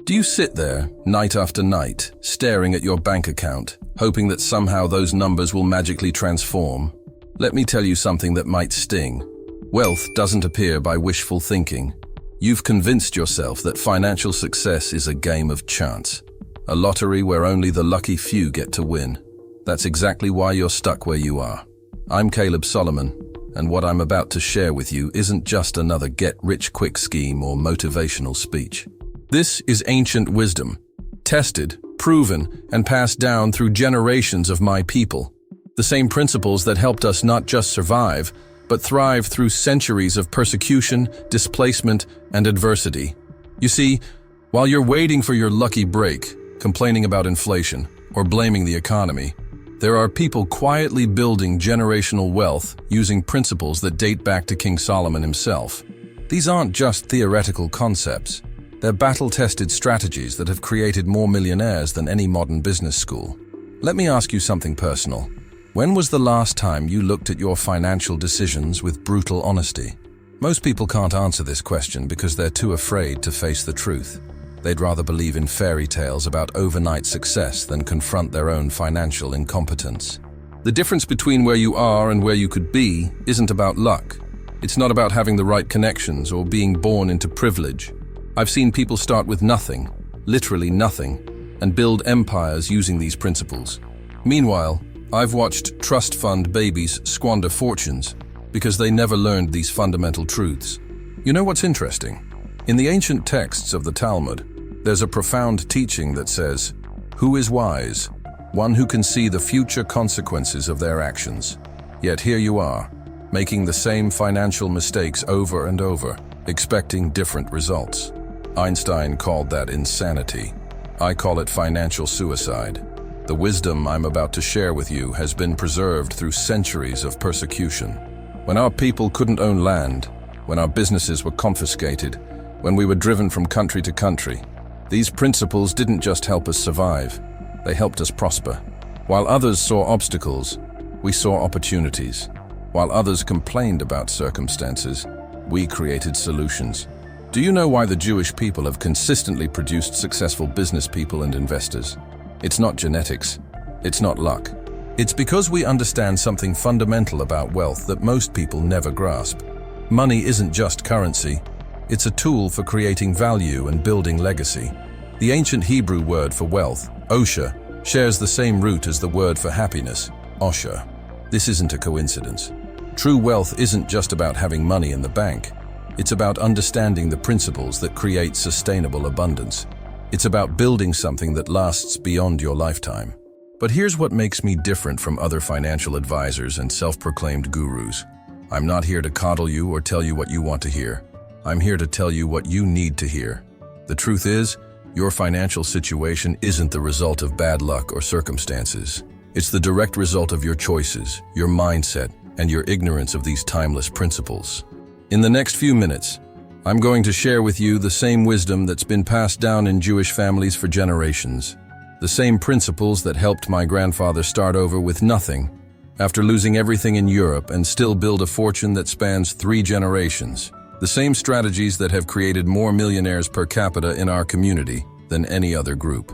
Do you sit there, night after night, staring at your bank account, hoping that somehow those numbers will magically transform? Let me tell you something that might sting. Wealth doesn't appear by wishful thinking. You've convinced yourself that financial success is a game of chance, a lottery where only the lucky few get to win. That's exactly why you're stuck where you are. I'm Caleb Solomon, and what I'm about to share with you isn't just another get-rich-quick scheme or motivational speech. This is ancient wisdom, tested, proven, and passed down through generations of my people. The same principles that helped us not just survive, but thrive through centuries of persecution, displacement, and adversity. You see, while you're waiting for your lucky break, complaining about inflation, or blaming the economy, there are people quietly building generational wealth using principles that date back to King Solomon himself. These aren't just theoretical concepts. They're battle-tested strategies that have created more millionaires than any modern business school. Let me ask you something personal. When was the last time you looked at your financial decisions with brutal honesty? Most people can't answer this question because they're too afraid to face the truth. They'd rather believe in fairy tales about overnight success than confront their own financial incompetence. The difference between where you are and where you could be isn't about luck. It's not about having the right connections or being born into privilege. I've seen people start with nothing, literally nothing, and build empires using these principles. Meanwhile, I've watched trust fund babies squander fortunes because they never learned these fundamental truths. You know what's interesting? In the ancient texts of the Talmud, there's a profound teaching that says, "Who is wise? One who can see the future consequences of their actions." Yet here you are, making the same financial mistakes over and over, expecting different results. Einstein called that insanity. I call it financial suicide. The wisdom I'm about to share with you has been preserved through centuries of persecution. When our people couldn't own land, when our businesses were confiscated, when we were driven from country to country, these principles didn't just help us survive, they helped us prosper. While others saw obstacles, we saw opportunities. While others complained about circumstances, we created solutions. Do you know why the Jewish people have consistently produced successful business people and investors? It's not genetics. It's not luck. It's because we understand something fundamental about wealth that most people never grasp. Money isn't just currency. It's a tool for creating value and building legacy. The ancient Hebrew word for wealth, osher, shares the same root as the word for happiness, osher. This isn't a coincidence. True wealth isn't just about having money in the bank. It's about understanding the principles that create sustainable abundance. It's about building something that lasts beyond your lifetime. But here's what makes me different from other financial advisors and self-proclaimed gurus. I'm not here to coddle you or tell you what you want to hear. I'm here to tell you what you need to hear. The truth is, your financial situation isn't the result of bad luck or circumstances. It's the direct result of your choices, your mindset, and your ignorance of these timeless principles. In the next few minutes, I'm going to share with you the same wisdom that's been passed down in Jewish families for generations. The same principles that helped my grandfather start over with nothing, after losing everything in Europe and still build a fortune that spans 3 generations. The same strategies that have created more millionaires per capita in our community than any other group.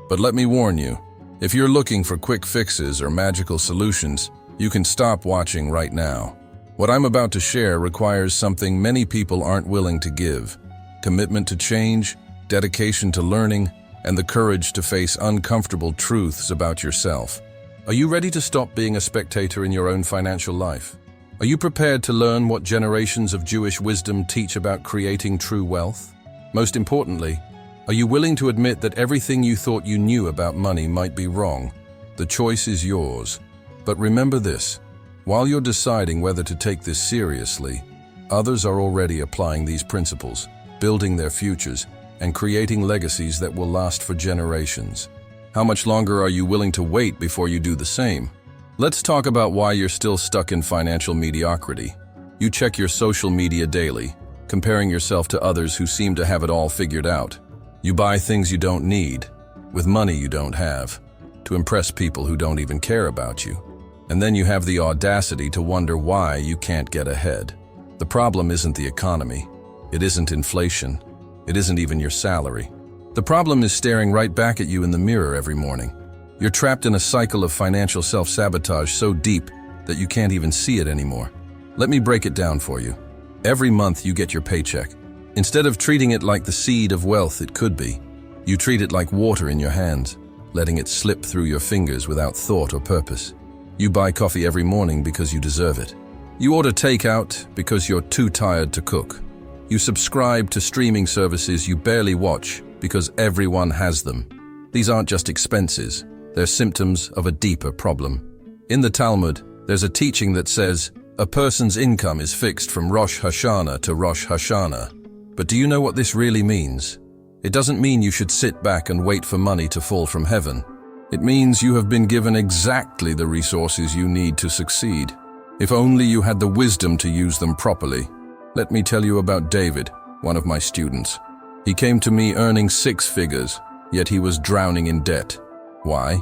But let me warn you, if you're looking for quick fixes or magical solutions, you can stop watching right now. What I'm about to share requires something many people aren't willing to give: commitment to change, dedication to learning, and the courage to face uncomfortable truths about yourself. Are you ready to stop being a spectator in your own financial life? Are you prepared to learn what generations of Jewish wisdom teach about creating true wealth? Most importantly, are you willing to admit that everything you thought you knew about money might be wrong? The choice is yours. But remember this: while you're deciding whether to take this seriously, others are already applying these principles, building their futures, and creating legacies that will last for generations. How much longer are you willing to wait before you do the same? Let's talk about why you're still stuck in financial mediocrity. You check your social media daily, comparing yourself to others who seem to have it all figured out. You buy things you don't need, with money you don't have, to impress people who don't even care about you. And then you have the audacity to wonder why you can't get ahead. The problem isn't the economy. It isn't inflation. It isn't even your salary. The problem is staring right back at you in the mirror every morning. You're trapped in a cycle of financial self-sabotage so deep that you can't even see it anymore. Let me break it down for you. Every month you get your paycheck. Instead of treating it like the seed of wealth it could be, you treat it like water in your hands, letting it slip through your fingers without thought or purpose. You buy coffee every morning because you deserve it. You order takeout because you're too tired to cook. You subscribe to streaming services you barely watch because everyone has them. These aren't just expenses, they're symptoms of a deeper problem. In the Talmud, there's a teaching that says, a person's income is fixed from Rosh Hashanah to Rosh Hashanah. But do you know what this really means? It doesn't mean you should sit back and wait for money to fall from heaven. It means you have been given exactly the resources you need to succeed. If only you had the wisdom to use them properly. Let me tell you about David, one of my students. He came to me earning 6 figures, yet he was drowning in debt. Why?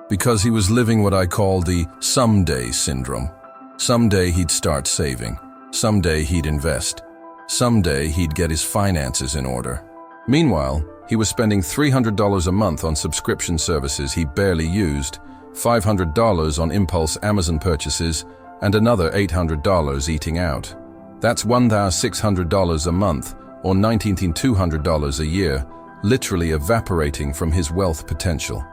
Because he was living what I call the someday syndrome. Someday he'd start saving. Someday he'd invest. Someday he'd get his finances in order. Meanwhile, he was spending $300 a month on subscription services he barely used, $500 on impulse Amazon purchases, and another $800 eating out. That's $1,600 a month, or $1,900 a year, literally evaporating from his wealth potential.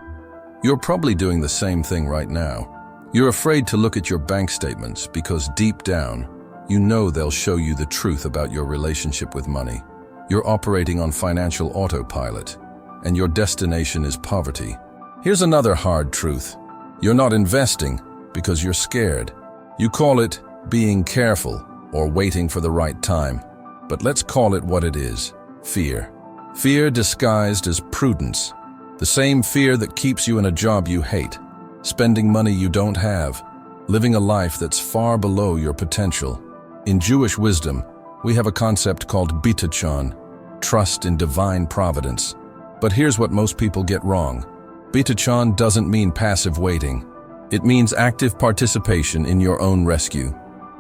You're probably doing the same thing right now. You're afraid to look at your bank statements because deep down, you know they'll show you the truth about your relationship with money. You're operating on financial autopilot, and your destination is poverty. Here's another hard truth. You're not investing because you're scared. You call it being careful or waiting for the right time. But let's call it what it is: fear. Fear disguised as prudence. The same fear that keeps you in a job you hate, spending money you don't have, living a life that's far below your potential. In Jewish wisdom, we have a concept called bitachon, trust in divine providence. But here's what most people get wrong. Bitachon doesn't mean passive waiting. It means active participation in your own rescue.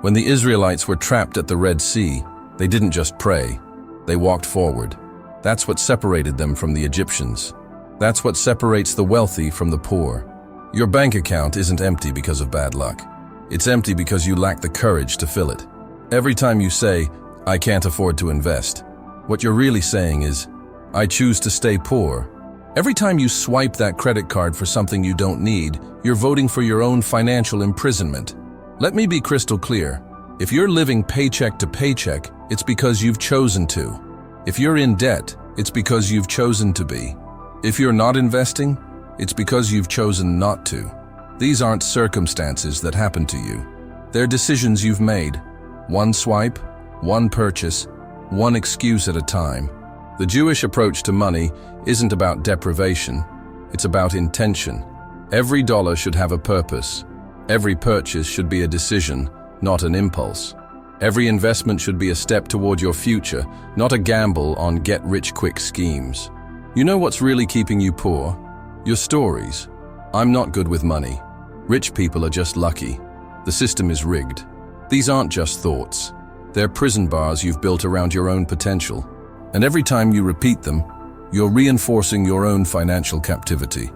When the Israelites were trapped at the Red Sea, they didn't just pray, they walked forward. That's what separated them from the Egyptians. That's what separates the wealthy from the poor. Your bank account isn't empty because of bad luck. It's empty because you lack the courage to fill it. Every time you say, I can't afford to invest, what you're really saying is, I choose to stay poor. Every time you swipe that credit card for something you don't need, you're voting for your own financial imprisonment. Let me be crystal clear. If you're living paycheck to paycheck, it's because you've chosen to. If you're in debt, it's because you've chosen to be. If you're not investing, it's because you've chosen not to. These aren't circumstances that happen to you. They're decisions you've made. One swipe, one purchase, one excuse at a time. The Jewish approach to money isn't about deprivation, it's about intention. Every dollar should have a purpose. Every purchase should be a decision, not an impulse. Every investment should be a step toward your future, not a gamble on get-rich-quick schemes. You know what's really keeping you poor? Your stories. I'm not good with money. Rich people are just lucky. The system is rigged. These aren't just thoughts. They're prison bars you've built around your own potential. And every time you repeat them, you're reinforcing your own financial captivity.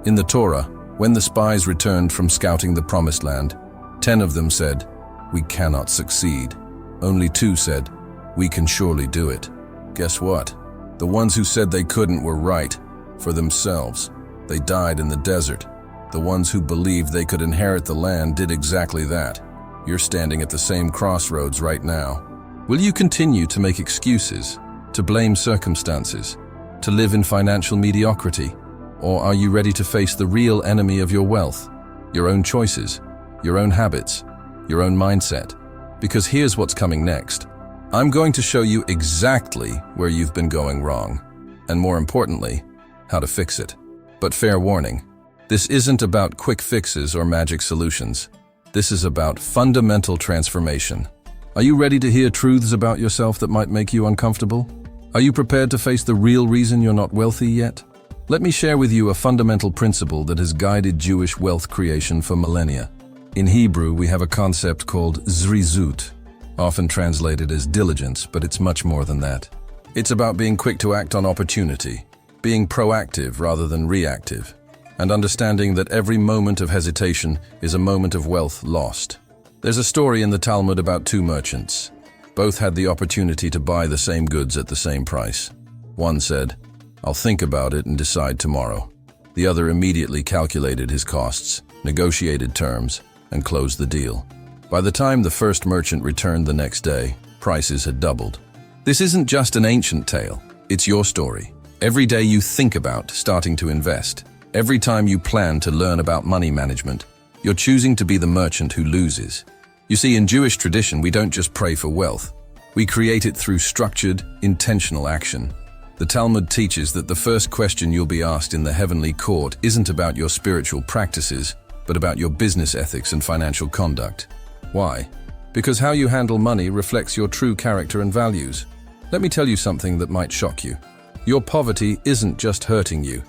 In the Torah, when the spies returned from scouting the Promised Land, 10 of them said, "We cannot succeed." Only 2 said, "We can surely do it." Guess what? The ones who said they couldn't were right, for themselves. They died in the desert. The ones who believed they could inherit the land did exactly that. You're standing at the same crossroads right now. Will you continue to make excuses, to blame circumstances, to live in financial mediocrity? Or are you ready to face the real enemy of your wealth, your own choices, your own habits, your own mindset? Because here's what's coming next. I'm going to show you exactly where you've been going wrong, and more importantly, how to fix it. But fair warning, this isn't about quick fixes or magic solutions. This is about fundamental transformation. Are you ready to hear truths about yourself that might make you uncomfortable? Are you prepared to face the real reason you're not wealthy yet? Let me share with you a fundamental principle that has guided Jewish wealth creation for millennia. In Hebrew, we have a concept called zrizut, often translated as diligence, but it's much more than that. It's about being quick to act on opportunity, being proactive rather than reactive, and understanding that every moment of hesitation is a moment of wealth lost. There's a story in the Talmud about two merchants. Both had the opportunity to buy the same goods at the same price. One said, "I'll think about it and decide tomorrow." The other immediately calculated his costs, negotiated terms, and closed the deal. By the time the first merchant returned the next day, prices had doubled. This isn't just an ancient tale, it's your story. Every day you think about starting to invest, every time you plan to learn about money management, you're choosing to be the merchant who loses. You see, in Jewish tradition, we don't just pray for wealth. We create it through structured, intentional action. The Talmud teaches that the first question you'll be asked in the heavenly court isn't about your spiritual practices, but about your business ethics and financial conduct. Why? Because how you handle money reflects your true character and values. Let me tell you something that might shock you. Your poverty isn't just hurting you.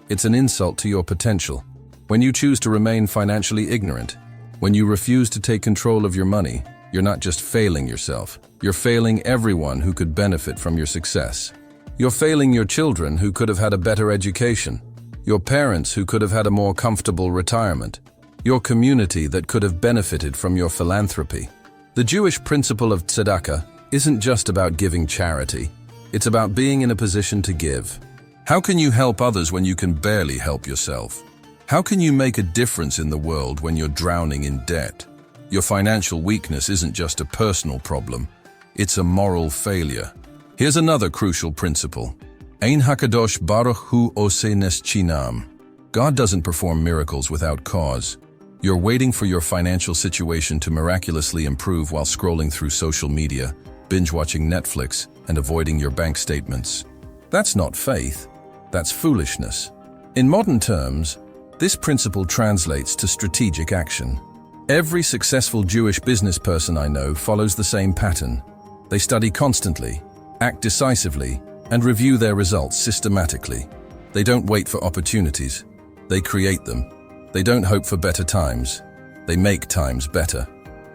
It's an insult to your potential. When you choose to remain financially ignorant, when you refuse to take control of your money, you're not just failing yourself. You're failing everyone who could benefit from your success. You're failing your children who could have had a better education, your parents who could have had a more comfortable retirement, your community that could have benefited from your philanthropy. The Jewish principle of tzedakah isn't just about giving charity. It's about being in a position to give. How can you help others when you can barely help yourself? How can you make a difference in the world when you're drowning in debt? Your financial weakness isn't just a personal problem, it's a moral failure. Here's another crucial principle. Ein hakadosh baruch hu oseh neschinam. God doesn't perform miracles without cause. You're waiting for your financial situation to miraculously improve while scrolling through social media, binge-watching Netflix, and avoiding your bank statements. That's not faith, that's foolishness. In modern terms, this principle translates to strategic action. Every successful Jewish business person I know follows the same pattern. They study constantly, act decisively, and review their results systematically. They don't wait for opportunities, they create them. They don't hope for better times, they make times better.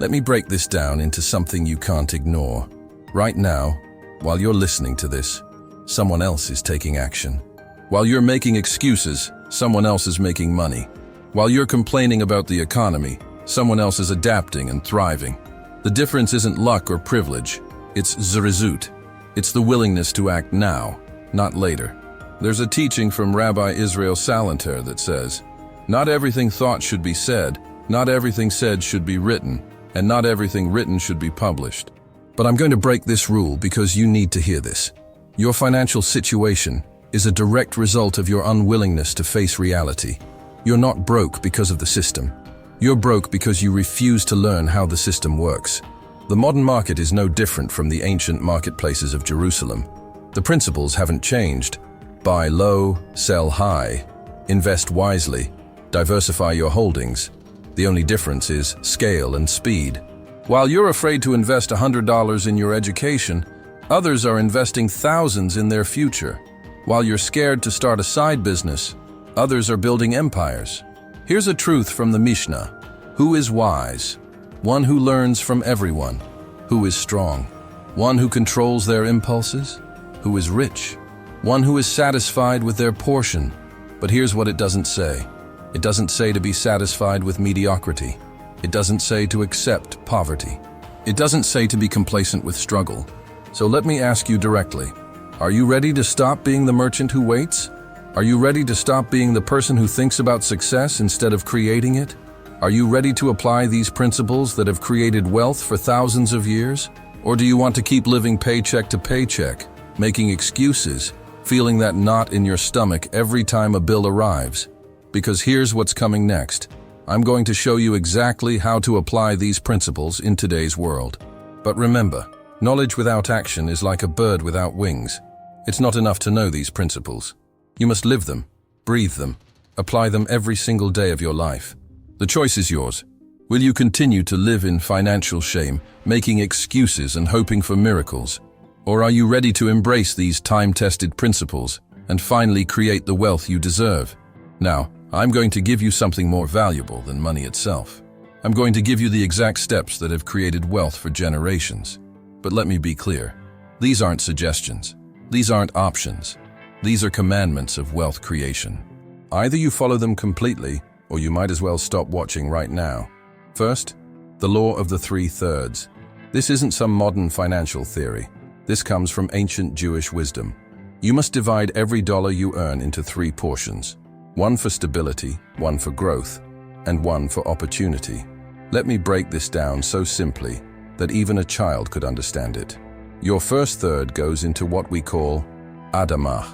Let me break this down into something you can't ignore. Right now, while you're listening to this, someone else is taking action. While you're making excuses, someone else is making money. While you're complaining about the economy, someone else is adapting and thriving. The difference isn't luck or privilege, it's zrizut. It's the willingness to act now, not later. There's a teaching from Rabbi Israel Salanter that says, "Not everything thought should be said, not everything said should be written, and not everything written should be published." But I'm going to break this rule because you need to hear this. Your financial situation is a direct result of your unwillingness to face reality. You're not broke because of the system. You're broke because you refuse to learn how the system works. The modern market is no different from the ancient marketplaces of Jerusalem. The principles haven't changed. Buy low, sell high, invest wisely, diversify your holdings. The only difference is scale and speed. While you're afraid to invest $100 in your education, others are investing thousands in their future. While you're scared to start a side business, others are building empires. Here's a truth from the Mishnah. Who is wise? One who learns from everyone. Who is strong? One who controls their impulses. Who is rich? One who is satisfied with their portion. But here's what it doesn't say. It doesn't say to be satisfied with mediocrity. It doesn't say to accept poverty. It doesn't say to be complacent with struggle. So let me ask you directly. Are you ready to stop being the merchant who waits? Are you ready to stop being the person who thinks about success instead of creating it? Are you ready to apply these principles that have created wealth for thousands of years? Or do you want to keep living paycheck to paycheck, making excuses, feeling that knot in your stomach every time a bill arrives? Because here's what's coming next. I'm going to show you exactly how to apply these principles in today's world. But remember, knowledge without action is like a bird without wings. It's not enough to know these principles. You must live them, breathe them, apply them every single day of your life. The choice is yours. Will you continue to live in financial shame, making excuses and hoping for miracles? Or are you ready to embrace these time-tested principles and finally create the wealth you deserve? Now, I'm going to give you something more valuable than money itself. I'm going to give you the exact steps that have created wealth for generations. But let me be clear. These aren't suggestions. These aren't options. These are commandments of wealth creation. Either you follow them completely, or you might as well stop watching right now. First, the law of the 3/3. This isn't some modern financial theory. This comes from ancient Jewish wisdom. You must divide every dollar you earn into 3 portions. One for stability, one for growth, and one for opportunity. Let me break this down so simply that even a child could understand it. Your first third goes into what we call Adamah,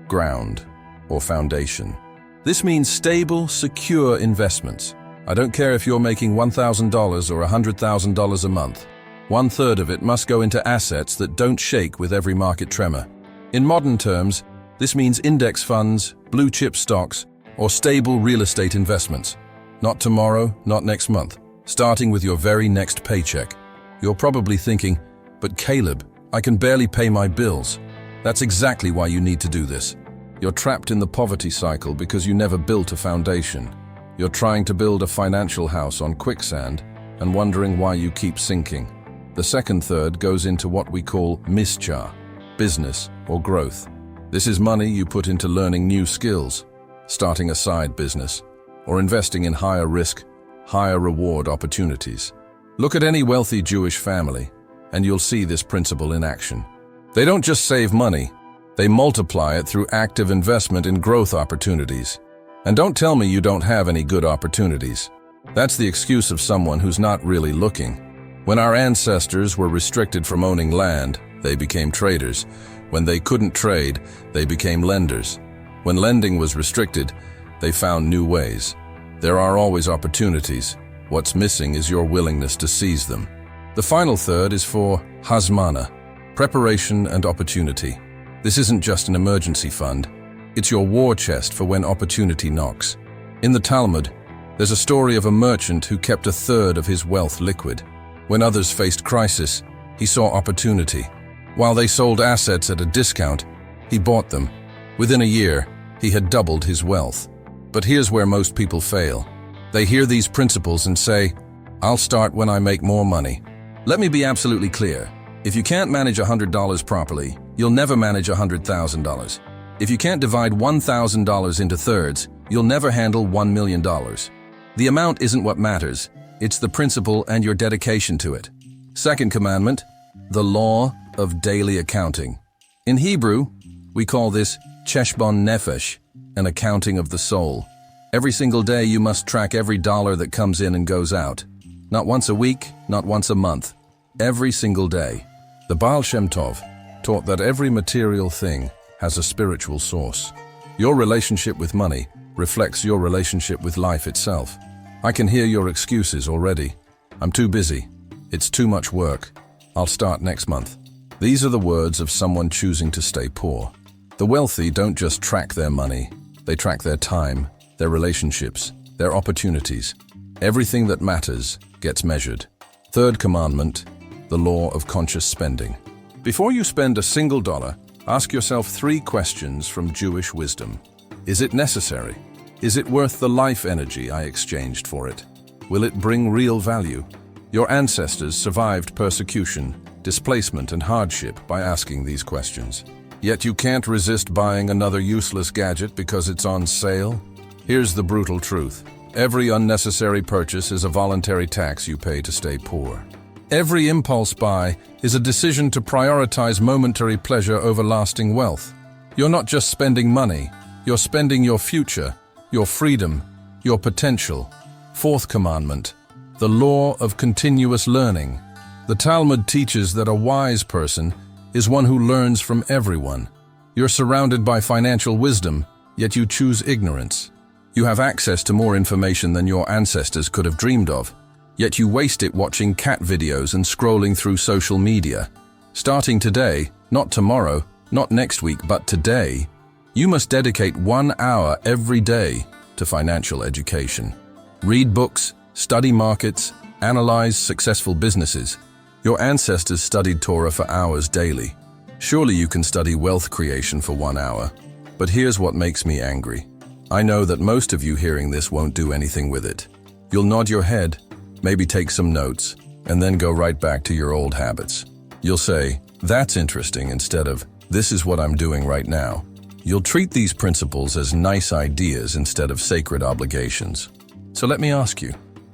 ground, or foundation. This means stable, secure investments. I don't care if you're making $1,000 or $100,000 a month. 1/3 of it must go into assets that don't shake with every market tremor. In modern terms, this means index funds, blue chip stocks, or stable real estate investments. Not tomorrow, not next month, starting with your very next paycheck. You're probably thinking, but Caleb, I can barely pay my bills. That's exactly why you need to do this. You're trapped in the poverty cycle because you never built a foundation. You're trying to build a financial house on quicksand and wondering why you keep sinking. The second third goes into what we call mischah, business or growth. This is money you put into learning new skills, starting a side business, or investing in higher risk, higher reward opportunities. Look at any wealthy Jewish family, and you'll see this principle in action. They don't just save money, they multiply it through active investment in growth opportunities. And don't tell me you don't have any good opportunities. That's the excuse of someone who's not really looking. When our ancestors were restricted from owning land, they became traders. When they couldn't trade, they became lenders. When lending was restricted, they found new ways. There are always opportunities. What's missing is your willingness to seize them. The final third is for Hazmana, preparation and opportunity. This isn't just an emergency fund. It's your war chest for when opportunity knocks. In the Talmud, there's a story of a merchant who kept 1/3 of his wealth liquid. When others faced crisis, he saw opportunity. While they sold assets at a discount, he bought them. Within a year, he had doubled his wealth. But here's where most people fail. They hear these principles and say, I'll start when I make more money. Let me be absolutely clear. If you can't manage $100 properly, you'll never manage $100,000. If you can't divide $1,000 into thirds, you'll never handle $1 million. The amount isn't what matters. It's the principle and your dedication to it. Second commandment, the law of daily accounting. In Hebrew, we call this cheshbon nefesh, an accounting of the soul. Every single day you must track every dollar that comes in and goes out. Not once a week, not once a month. Every single day. The Baal Shem Tov taught that every material thing has a spiritual source. Your relationship with money reflects your relationship with life itself. I can hear your excuses already. I'm too busy. It's too much work. I'll start next month. These are the words of someone choosing to stay poor. The wealthy don't just track their money. They track their time, their relationships, their opportunities. Everything that matters gets measured. Third commandment, the law of conscious spending. Before you spend a single dollar, ask yourself 3 questions from Jewish wisdom. Is it necessary? Is it worth the life energy I exchanged for it? Will it bring real value? Your ancestors survived persecution, displacement, and hardship by asking these questions. Yet you can't resist buying another useless gadget because it's on sale? Here's the brutal truth. Every unnecessary purchase is a voluntary tax you pay to stay poor. Every impulse buy is a decision to prioritize momentary pleasure over lasting wealth. You're not just spending money, you're spending your future, your freedom, your potential. Fourth commandment, the law of continuous learning. The Talmud teaches that a wise person is one who learns from everyone. You're surrounded by financial wisdom, yet you choose ignorance. You have access to more information than your ancestors could have dreamed of, yet you waste it watching cat videos and scrolling through social media. Starting today, not tomorrow, not next week, but today, you must dedicate 1 hour every day to financial education. Read books, study markets, analyze successful businesses. Your ancestors studied Torah for hours daily. Surely you can study wealth creation for 1 hour. But here's what makes me angry. I know that most of you hearing this won't do anything with it. You'll nod your head, maybe take some notes, and then go right back to your old habits. You'll say, that's interesting, instead of, this is what I'm doing right now. You'll treat these principles as nice ideas instead of sacred obligations. So let me ask you,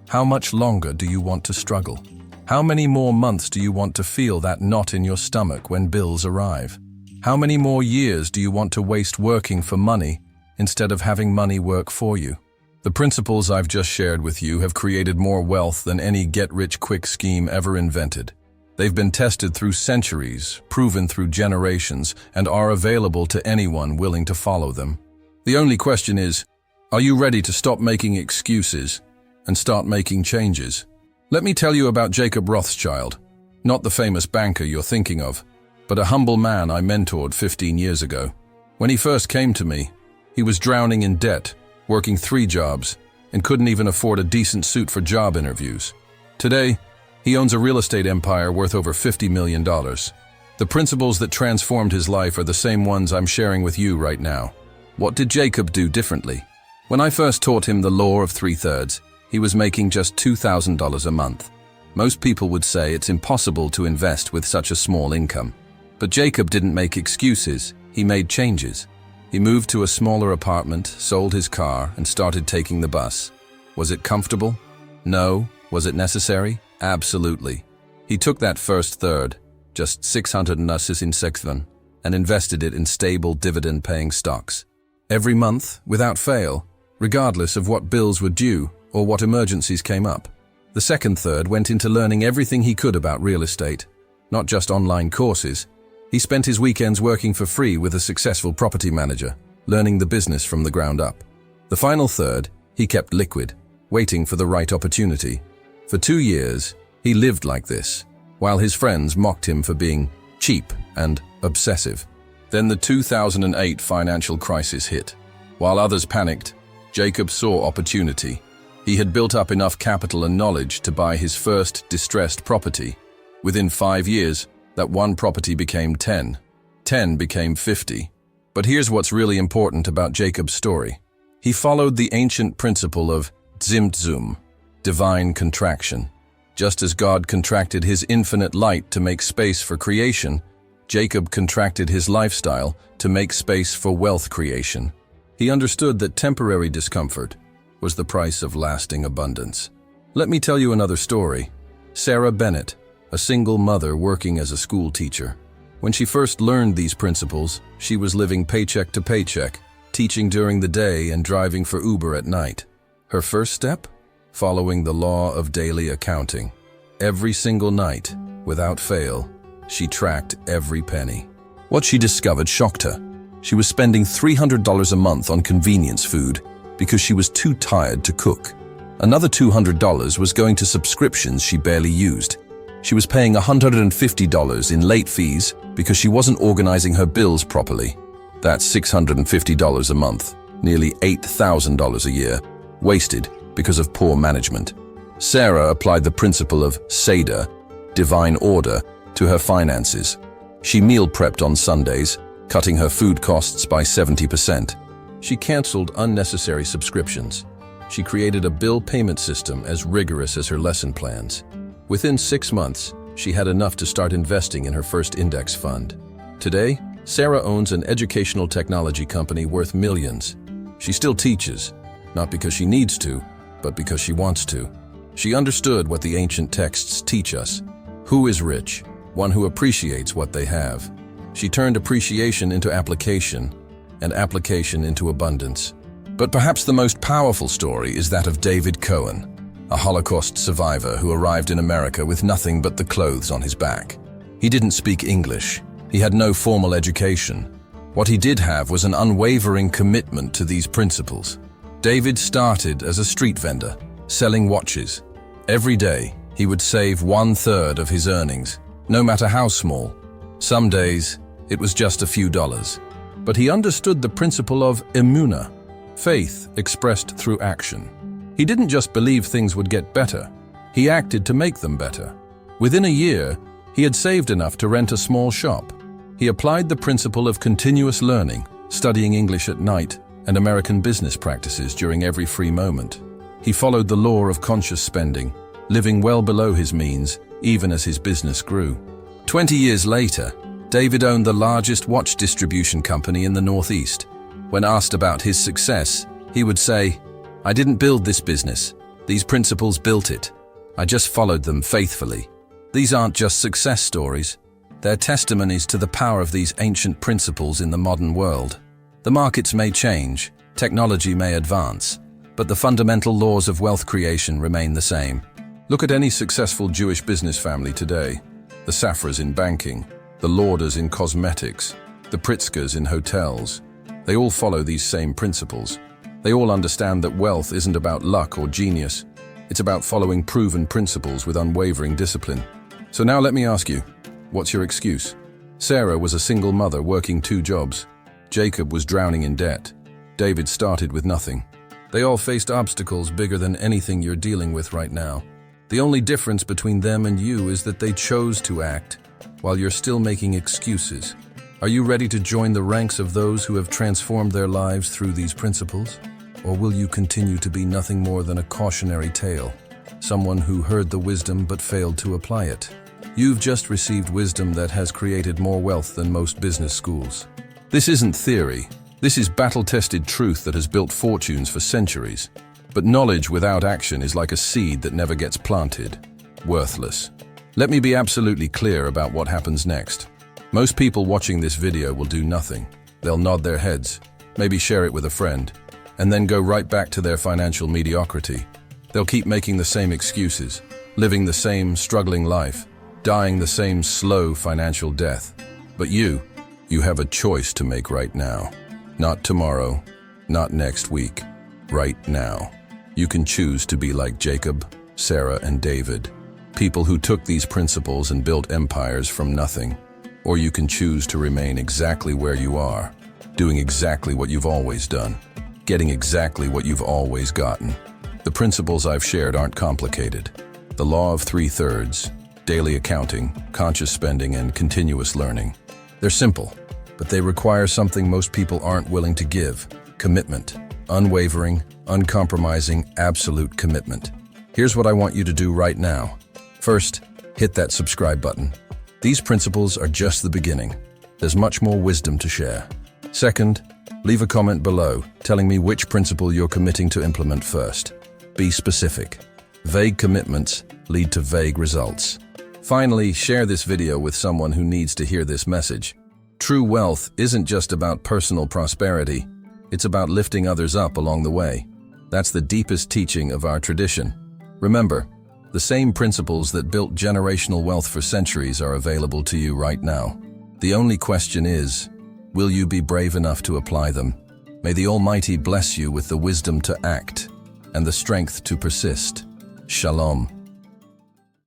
how much longer do you want to struggle? How many more months do you want to feel that knot in your stomach when bills arrive? How many more years do you want to waste working for money instead of having money work for you? The principles I've just shared with you have created more wealth than any get-rich-quick scheme ever invented. They've been tested through centuries, proven through generations, and are available to anyone willing to follow them. The only question is, are you ready to stop making excuses and start making changes? Let me tell you about Jacob Rothschild, not the famous banker you're thinking of, but a humble man I mentored 15 years ago. When he first came to me, he was drowning in debt, working 3 jobs, and couldn't even afford a decent suit for job interviews. Today, he owns a real estate empire worth over $50 million. The principles that transformed his life are the same ones I'm sharing with you right now. What did Jacob do differently? When I first taught him the law of 3/3, he was making just $2,000 a month. Most people would say it's impossible to invest with such a small income. But Jacob didn't make excuses, he made changes. He moved to a smaller apartment, sold his car, and started taking the bus. Was it comfortable? No. Was it necessary? Absolutely. He took that first third, just $600 and invested it in stable dividend-paying stocks. Every month, without fail, regardless of what bills were due or what emergencies came up. The second third went into learning everything he could about real estate, not just online courses. He spent his weekends working for free with a successful property manager, learning the business from the ground up. The final third, he kept liquid, waiting for the right opportunity. For 2 years, he lived like this, while his friends mocked him for being cheap and obsessive. Then the 2008 financial crisis hit. While others panicked, Jacob saw opportunity. He had built up enough capital and knowledge to buy his first distressed property. Within 5 years, that one property became 10. 10 became 50. But here's what's really important about Jacob's story. He followed the ancient principle of Tzimtzum, divine contraction. Just as God contracted his infinite light to make space for creation, Jacob contracted his lifestyle to make space for wealth creation. He understood that temporary discomfort was the price of lasting abundance. Let me tell you another story. Sarah Bennett, a single mother working as a school teacher. When she first learned these principles, she was living paycheck to paycheck, teaching during the day and driving for Uber at night. Her first step? Following the law of daily accounting. Every single night, without fail, she tracked every penny. What she discovered shocked her. She was spending $300 a month on convenience food because she was too tired to cook. Another $200 was going to subscriptions she barely used. She was paying $150 in late fees because she wasn't organizing her bills properly. That's $650 a month, nearly $8,000 a year, wasted because of poor management. Sarah applied the principle of Seder, divine order, to her finances. She meal prepped on Sundays, cutting her food costs by 70%. She canceled unnecessary subscriptions. She created a bill payment system as rigorous as her lesson plans. Within 6 months, she had enough to start investing in her first index fund. Today, Sarah owns an educational technology company worth millions. She still teaches, not because she needs to, but because she wants to. She understood what the ancient texts teach us. Who is rich? One who appreciates what they have. She turned appreciation into application, and application into abundance. But perhaps the most powerful story is that of David Cohen, a Holocaust survivor who arrived in America with nothing but the clothes on his back. He didn't speak English. He had no formal education. What he did have was an unwavering commitment to these principles. David started as a street vendor, selling watches. Every day, he would save 1/3 of his earnings, no matter how small. Some days, it was just a few dollars. But he understood the principle of emunah, faith expressed through action. He didn't just believe things would get better. He acted to make them better. Within a year, he had saved enough to rent a small shop. He applied the principle of continuous learning, studying English at night, and American business practices during every free moment. He followed the law of conscious spending, living well below his means, even as his business grew. 20 years later, David owned the largest watch distribution company in the Northeast. When asked about his success, he would say, "I didn't build this business. These principles built it. I just followed them faithfully." These aren't just success stories. They're testimonies to the power of these ancient principles in the modern world. The markets may change, technology may advance, but the fundamental laws of wealth creation remain the same. Look at any successful Jewish business family today. The Safras in banking, the Lauders in cosmetics, the Pritzkers in hotels. They all follow these same principles. They all understand that wealth isn't about luck or genius. It's about following proven principles with unwavering discipline. So now let me ask you, what's your excuse? Sarah was a single mother working 2 jobs. Jacob was drowning in debt. David started with nothing. They all faced obstacles bigger than anything you're dealing with right now. The only difference between them and you is that they chose to act, while you're still making excuses. Are you ready to join the ranks of those who have transformed their lives through these principles? Or will you continue to be nothing more than a cautionary tale, someone who heard the wisdom but failed to apply it? You've just received wisdom that has created more wealth than most business schools. This isn't theory. This is battle-tested truth that has built fortunes for centuries. But knowledge without action is like a seed that never gets planted. Worthless. Let me be absolutely clear about what happens next. Most people watching this video will do nothing. They'll nod their heads, maybe share it with a friend, and then go right back to their financial mediocrity. They'll keep making the same excuses, living the same struggling life, dying the same slow financial death. But you have a choice to make right now. Not tomorrow, not next week, right now. You can choose to be like Jacob, Sarah, and David, people who took these principles and built empires from nothing. Or you can choose to remain exactly where you are, doing exactly what you've always done, getting exactly what you've always gotten. The principles I've shared aren't complicated. The law of 3/3, daily accounting, conscious spending, and continuous learning. They're simple, but they require something most people aren't willing to give: commitment. Unwavering, uncompromising, absolute commitment. Here's what I want you to do right now. First, hit that subscribe button. These principles are just the beginning. There's much more wisdom to share. Second, leave a comment below telling me which principle you're committing to implement first. Be specific. Vague commitments lead to vague results. Finally, share this video with someone who needs to hear this message. True wealth isn't just about personal prosperity. It's about lifting others up along the way. That's the deepest teaching of our tradition. Remember, the same principles that built generational wealth for centuries are available to you right now. The only question is, will you be brave enough to apply them? May the Almighty bless you with the wisdom to act and the strength to persist. Shalom.